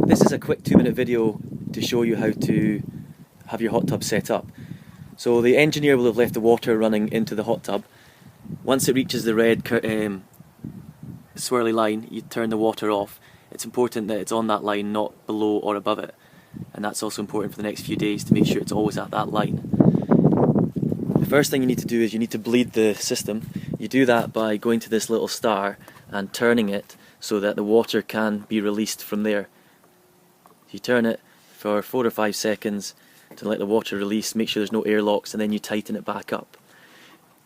This is a quick 2-minute video to show you how to have your hot tub set up. So the engineer will have left the water running into the hot tub. Once it reaches the red swirly line, you turn the water off. It's important that it's on that line, not below or above it. And that's also important for the next few days to make sure it's always at that line. The first thing you need to do is you need to bleed the system. You do that by going to this little star and turning it so that the water can be released from there. You turn it for 4 or 5 seconds to let the water release, make sure there's no airlocks, and then you tighten it back up.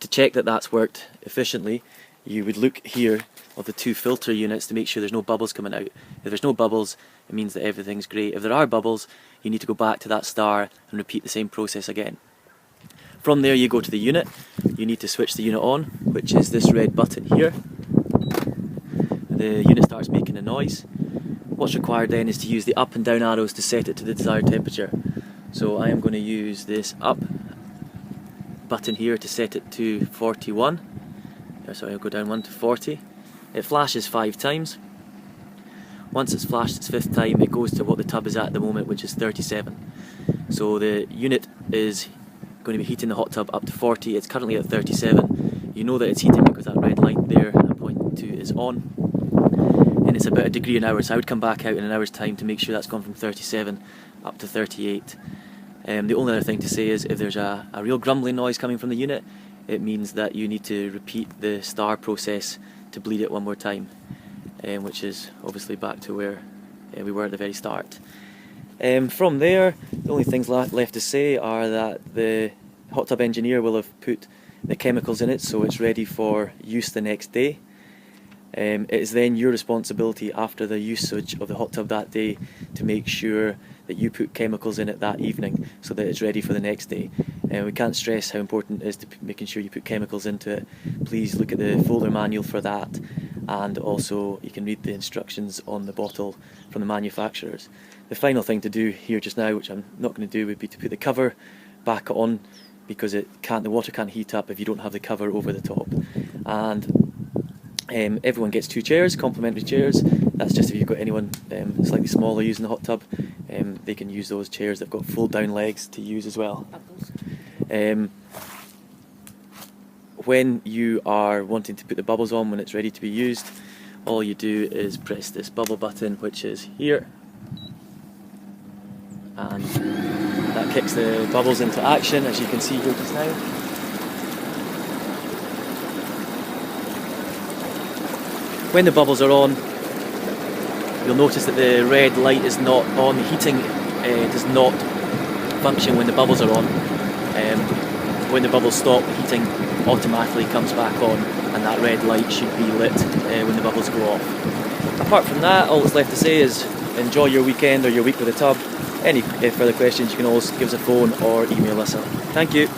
To check that that's worked efficiently, you would look here of the 2 filter units to make sure there's no bubbles coming out. If there's no bubbles, it means that everything's great. If there are bubbles, you need to go back to that star and repeat the same process again. From there you go to the unit. You need to switch the unit on, which is this red button here. The unit starts making a noise. What's required then is to use the up and down arrows to set it to the desired temperature. So I am going to use this up button here to set it to 41. Sorry, I'll go down 1 to 40. It flashes 5 times. Once it's flashed its 5th time, it goes to what the tub is at the moment, which is 37. So the unit is going to be heating the hot tub up to 40. It's currently at 37. You know that it's heating because that red light there I'm pointing to is on. And it's about 1 degree an hour, so I would come back out in an hour's time to make sure that's gone from 37 up to 38. The only other thing to say is if there's a real grumbling noise coming from the unit, it means that you need to repeat the star process to bleed it one more time, which is obviously back to where we were at the very start. From there, the only things left to say are that the hot tub engineer will have put the chemicals in it so it's ready for use the next day. It is then your responsibility after the usage of the hot tub that day to make sure that you put chemicals in it that evening so that it's ready for the next day. We can't stress how important it is to making sure you put chemicals into it. Please look at the folder manual for that, and also you can read the instructions on the bottle from the manufacturers. The final thing to do here just now, which I'm not going to do, would be to put the cover back on, because the water can't heat up if you don't have the cover over the top. And everyone gets 2 chairs, complimentary chairs. That's just if you've got anyone slightly smaller using the hot tub, they can use those chairs. They've got fold down legs to use as well. When you are wanting to put the bubbles on, when it's ready to be used, all you do is press this bubble button, which is here, and that kicks the bubbles into action, as you can see here just now. When the bubbles are on, you'll notice that the red light is not on. The heating does not function when the bubbles are on. When the bubbles stop, the heating automatically comes back on, and that red light should be lit when the bubbles go off. Apart from that, all that's left to say is enjoy your weekend or your week with the tub. Any further questions, you can always give us a phone or email us. Thank you.